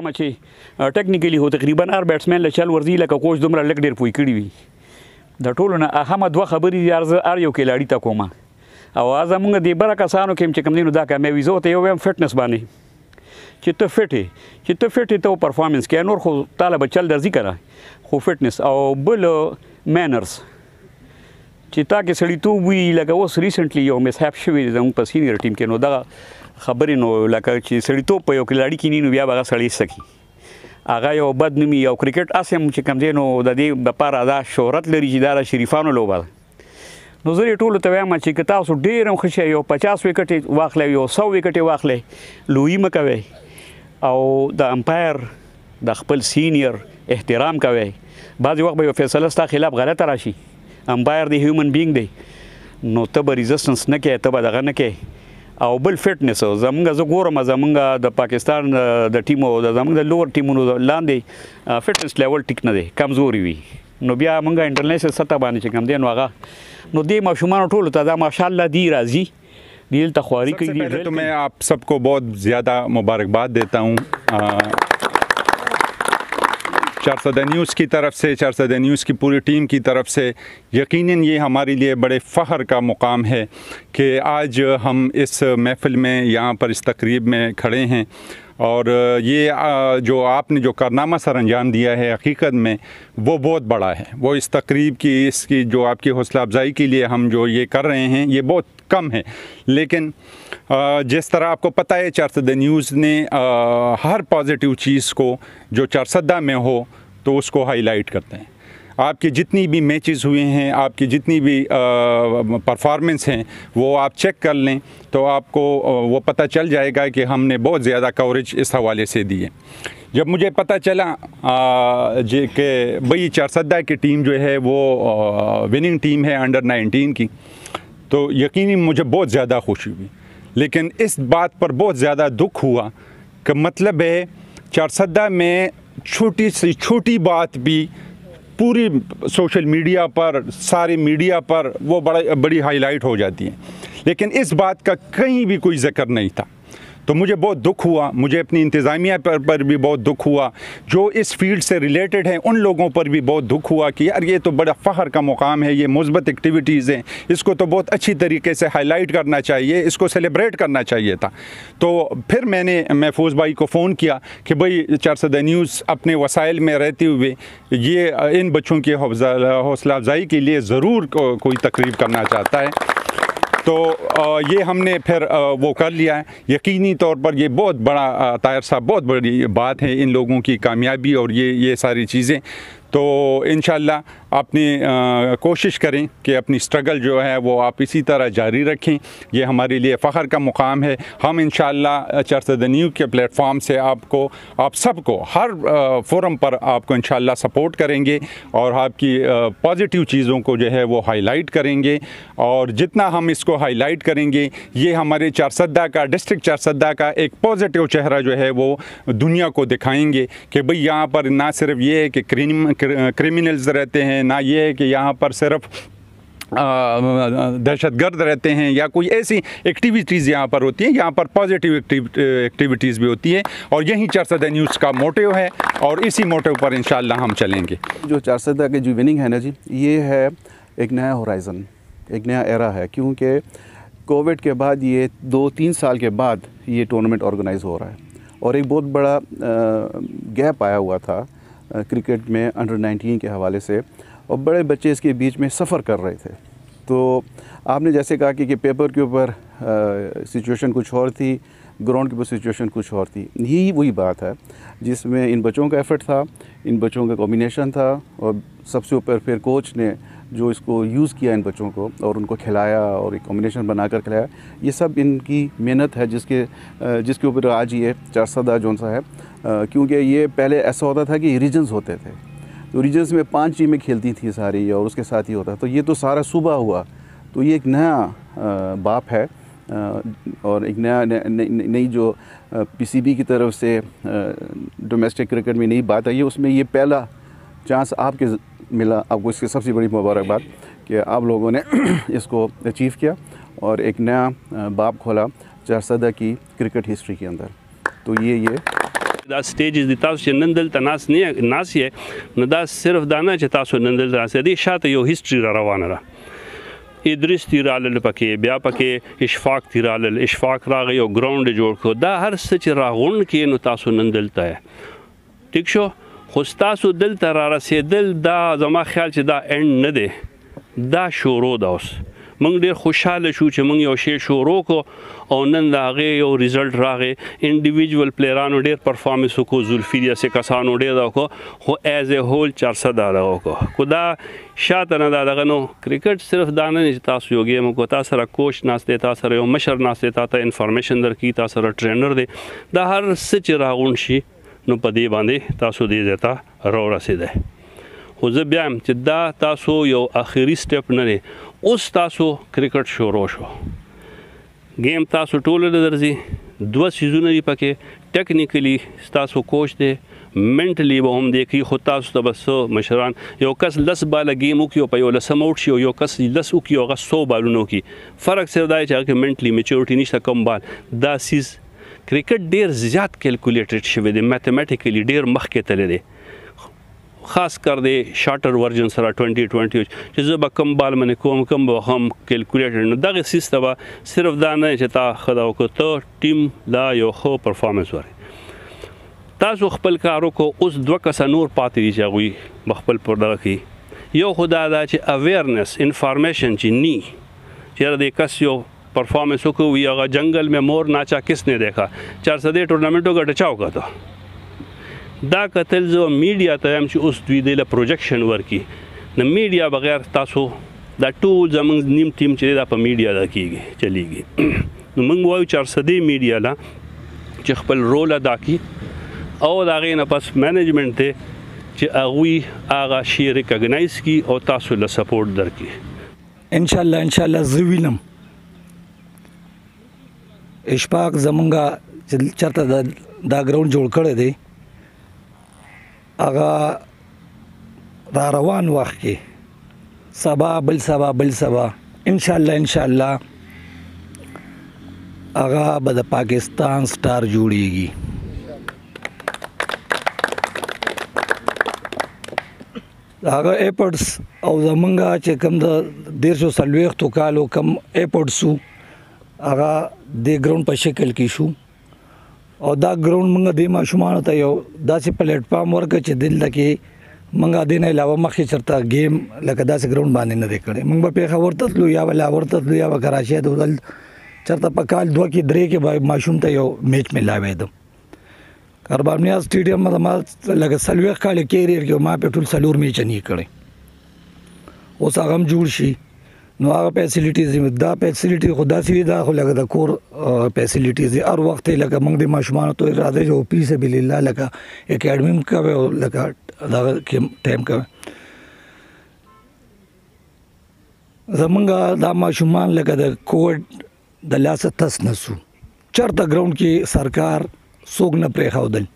ما چې ټیکنیکلی هو تقریبا هر بیټسمین له چل ورځي لکه کوچ دومره لږ ډېر پوي کړي وي د ټولو نه اهمه دوه خبرې دي هر یو کلاړي ته کومه او زمونږ د بره کسانو کې چې کوم دي نو دا کامیابي زه ورته یو وایم فټنس باندې چې ته فټ یې ته پرفارمنس کوې نور خو تاله به چل درځي که نه خو فټنس او بل مینرز چې تا کې سړیتوب وي لکه اوس ریسنټلی یو مسهپ شوی دی زموږ په سینیر ټیم کې نو دغه خبرې نو لکه چې سړیتوب په یو کلاړي کې نی نو بیا به هغه سړی سکي هغه یو بد نومي او کرکټ هسې هم چې کوم دی نو د دې دپاره دا شهرت لري چې دا د شریفانو لوبه ده نو زه یې ټولو ته وایم چې که تاسو ډېر هم ښه شئ یو 50 وکټې واخلئ یو 100 وکټې واخلئ لویي مه کوئ او د امپایر د خپل سینیر احترام کوئ بعضې وخت به یو فیصله ستا خلاف غلطه راشي امپایر دی هیومن بینګ دی نو ته به ریزسټنس نه کوې ته به دغه نه کوې او بل فټنس زمونږ زه ګورم زمونږ د پاکستان د ټیمو زمونږ د لوور ټیمونو لاندې فټنس لیول ټیک نه دی کمزوري وي نو بیا مونږ انټرنیشنل سطح باندې چې کوم دی نو هغه نو دې ماشومانو ټولو ته دا ماشاءالله دی راځي دل تخواری کی पहले तो मैं आप सबको बहुत ज़्यादा मुबारकबाद देता हूँ चारसदा न्यूज़ की तरफ से चारसदा न्यूज़ की पूरी टीम की तरफ से यकीनन ये हमारे लिए बड़े फ़ख्र का मुकाम है कि आज हम इस महफ़िल में यहाँ पर इस तकरीब में खड़े हैं और ये जो आपने जो कारनामा सर अंजाम दिया है हकीकत में वो बहुत बड़ा है वो इस तकरीब की इसकी जो आपकी हौसला अफजाई के लिए हम जो ये कर रहे हैं ये बहुत कम है लेकिन जिस तरह आपको पता है चारसदा न्यूज़ ने हर पॉजिटिव चीज़ को जो चारसदा में हो तो उसको हाईलाइट करते हैं आपकी जितनी भी मैचेस हुए हैं आपकी जितनी भी परफॉर्मेंस हैं वो आप चेक कर लें तो आपको वो पता चल जाएगा कि हमने बहुत ज़्यादा कवरेज इस हवाले से दी है जब मुझे पता चला कि भाई चारसदा की टीम जो है वो विनिंग टीम है अंडर 19 की तो यकीनी मुझे बहुत ज़्यादा खुशी हुई लेकिन इस बात पर बहुत ज़्यादा दुख हुआ कि मतलब है चारसदा में छोटी सी छोटी बात भी पूरी सोशल मीडिया पर सारी मीडिया पर वो बड़ी हाईलाइट हो जाती है लेकिन इस बात का कहीं भी कोई ज़िक्र नहीं था तो मुझे बहुत दुख हुआ मुझे अपनी इंतज़ामिया पर भी बहुत दुख हुआ जो इस फील्ड से रिलेटेड हैं उन लोगों पर भी बहुत दुख हुआ कि यार ये तो बड़ा फ़ख्र का मुकाम है ये मुस्बत एक्टिविटीज़ हैं इसको तो बहुत अच्छी तरीके से हाईलाइट करना चाहिए इसको सेलिब्रेट करना चाहिए था तो फिर मैंने महफूज भाई को फ़ोन किया कि भाई चारसदा न्यूज़ अपने वसाइल में रहते हुए ये इन बच्चों की हौसला अफजाई के लिए ज़रूर कोई तकरीब करना चाहता है तो ये हमने फिर वो कर लिया है यकीनी तौर पर ये बहुत बड़ा ताहिर साहब बहुत बड़ी बात है इन लोगों की कामयाबी और ये सारी चीज़ें तो इंशाअल्लाह अपनी कोशिश करें कि अपनी स्ट्रगल जो है वो आप इसी तरह जारी रखें ये हमारे लिए फ़ख्र का मुकाम है हम इंशाअल्लाह चारसदा न्यूज़ के प्लेटफॉर्म से आप सबको हर फोरम पर आपको इंशाअल्लाह सपोर्ट करेंगे और आपकी पॉजिटिव चीज़ों को जो है वो हाईलाइट करेंगे और जितना हम इसको हाईलाइट करेंगे ये हमारे चारसदा का डिस्ट्रिक्ट चारसदा का एक पॉजिटिव चेहरा जो है वो दुनिया को दिखाएंगे कि भाई यहाँ पर ना सिर्फ ये है कि क्रिमिनल्स रहते हैं ना ये है कि यहाँ पर सिर्फ दहशतगर्द रहते हैं या कोई ऐसी एक्टिविटीज़ यहाँ पर होती हैं यहाँ पर पॉजिटिव एक्टिविटीज़ भी होती है और यही चारसदा न्यूज़ का मोटिव है और इसी मोटिव पर इंशाअल्लाह हम चलेंगे जो चारसदा की जो विनिंग है ना जी ये है एक नया होराइज़न एक नया एरा है क्योंकि कोविड के बाद ये 2-3 साल के बाद ये टूर्नामेंट ऑर्गेनाइज़ हो रहा है और एक बहुत बड़ा गैप आया हुआ था क्रिकेट में अंडर 19 के हवाले से और बड़े बच्चे इसके बीच में सफ़र कर रहे थे तो आपने जैसे कहा कि पेपर के ऊपर सिचुएशन कुछ और थी ग्राउंड के ऊपर सिचुएशन कुछ और थी यही वही बात है जिसमें इन बच्चों का एफ़र्ट था इन बच्चों का कॉम्बिनेशन था और सबसे ऊपर फिर कोच ने जो इसको यूज़ किया इन बच्चों को और उनको खिलाया और एक कॉम्बिनेशन बनाकर खिलाया ये सब इनकी मेहनत है जिसके ऊपर आज ये चारसदा जोन सा है क्योंकि ये पहले ऐसा होता था कि रीजन्स होते थे तो रीजन्स में 5 टीमें खेलती थी सारी और उसके साथ ही होता तो ये तो सारा सुबह हुआ तो ये एक नया बाप है और एक नई जो पीसीबी की तरफ से डोमेस्टिक क्रिकेट में नई बात आई है उसमें ये पहला चांस आपके मिला आपको इसकी सबसे बड़ी मुबारकबाद कि आप लोगों ने इसको अचीव किया और एक नया बाब खोला चारसदा की क्रिकेट हिस्ट्री के अंदर तो ये دا سټیجز دي تاسو چې نن دلته ناس یې نو دا صرف دا نه چې تاسو نن دلته ناست دي شاته یو هیسټري را روانه ده ادریس تی رالل پکې بیا پکې اشفاق تی رالل اشفاق راغی یو ګراوند جوړ کړو دا هر څه چې راغونډ کې نو تاسو نن دلته یې ټیک شو خو تاسو دلته را رسېدل دا زما خیال چې دا اند نه دی دا شروع ده اوس موږ ډېر خوشحاله شو چې موږ یو شی شروع کړو او نن د هغې یو ریزلټ راغی انډیویجول پلیرانو ډېر پرفارمنس وکړو زلفي داسې کسانو ډېر دا وکړو خو ایز ا هول 400 دا وکړو خو دا شاته نه دا دغه نو کرکټ صرف دا نه چې تاسو یو گیم وکړو تا سره کوچ ناست دی تا سره یو مشر ناست دی تا ته انفارمیشن درکړي تا سره ټرینر دی دا هر څه چې راغونډ شي نو په دې باندې تاسو دې ځای ته راورسېدی خو زه بیا یم چې دا تاسو یو آخري سټپ نه دی اوس تاسو کرکټ شروع شو گیم تاسو ټولو له درځي 2 سیزونه دي پکې ټیکنیکلی تاسو کوچ دی منټلی به هم دی خو تاسو ته بس مشران یو کس 10 باله گیم وکړي او په یو لسم آوټ شي او یو کس 10 وکړي او هغه 100 بالونه وکړي فرق صرف دا دی چې هغه کې منټلی میچورټي نشته کم بال دا سیز کرکټ ډېر زیات کیلکولیټډ شوی دی میتھمیټیکلی ډېر مخکې تللی دی خاص کر دی شارټر ورژن سره 2020 چې زه به کم بال منې کوم کم به هم کیلکولیټډ نو دغه سیز ته به صرف دا نه چې تا ښه دا وکړو ته ټیم دا یو ښه پرفارمنس ورکړي تاسو خپل کار وکړو اوس 2 کسه نور پاتې دي چې هغوی به خپل پر دغه کوي یو خو دا ده چې اویرنس انفارمیشن چې نی چېرې د کس یو پرفارمنس وکړو وي هغه جنگل میں مور ناچا کس نے دیکھا 400 ټورنامنټو ګټه چا وکړه دا کتل زه میډیا ته یم چې اوس دوی دی له پروجیکشن ورکړي نو میډیا بغیر تاسو دا ټول زموږ نیم ټیم چې دی دا په میډیا دا کېږي چلیږي نو موږ وایو 400 میډیا له چې خپل رول ادا کړي او د هغې نه پس مینجمنټ دی چې هغوی هغه شي ریکګنایز کړي او تاسو له سپورټ درکړي انشاءالله زه وینم اشفاق زمونږه چې چېرته دا ګراوند جوړ کړی دی هغه را روان وخت کې سبا بل سبا انشاءالله هغه به د پاکستان سټار جوړیږي هغه ایپرټس او زمونږه چې کوم د 140 کالو کم ایپرټسو هغه د ګراوند په شکل کې شو او دا ګراوند موږ د ماشومانو ته یو داسې پلیټ فارم ورکړ چې دلته کې موږ د نه علاوه مخکې چرته گیم لکه داسې ګراوند باندې نه دی کړی موږ به پیښور ته تلو یا لاهور ته تلو یا به کراچۍ ته تلل چرته په کال 2 کې 3 کې به ماشوم ته یو میچ ملاوېدم کاربامنیا سټیډیم ما لکه 40 کال کیریئر کې ما په ټول 4 میچ نه کړی اوس هغه هم جوړ شي نو هغه فیسیلیټیز دا فیسیلیټي خدا سي دا خو لکه د کور فیسیلیټیز هر وخت لکه موږ د ماشومان ته راځي جو پی سي بل الله لکه اکیډمي کوي او لکه دا ټایم کوي زمونږ دا ماشومان لکه د کووډ د لاسه تس نسو چرته ګراوند کې سرکار څوک نه پرېښودل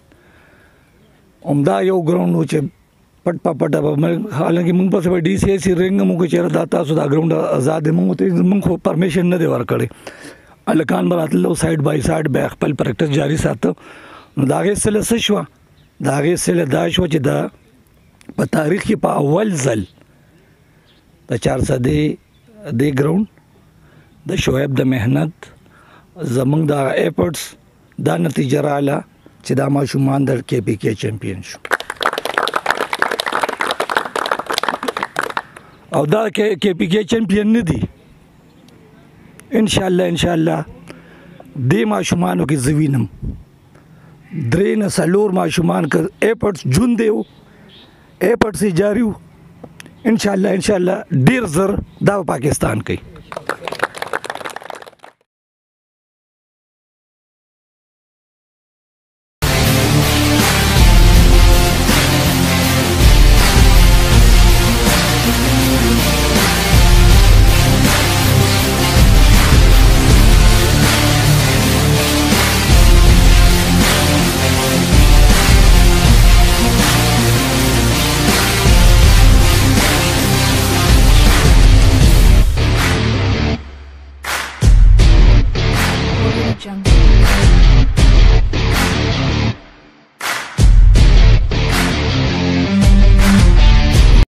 همدا یو ګراوند و چې پټ حالانکه موږ په ډي سي سي رنګ موږ چیرې دا تاسو دا ګراوند آزاد موږ ته موږ خو پرمیشن نه دی ورکړی الکان براتلو سایډ بای سایډ به خپل پریکټس جاری ساتو نو دا غي سره څه شو دا غي سره دا شو چې دا په تاریخ کې په اول ځل د 400 دی ګراوند د شعیب د مهنت زمونږ د ایفورټس دا نتیجه رااله چې دا ماشومان د کې پی کې چمپیون شو او دا کې پی کې چمپیون نه دي انشاءالله دې ماشومانو کې زوینم درې نه څلور ماشومان که ایفورټس جون دیو ایفورټس جاریو انشاءالله ډیر زر دا پاکستان کوي Jungle.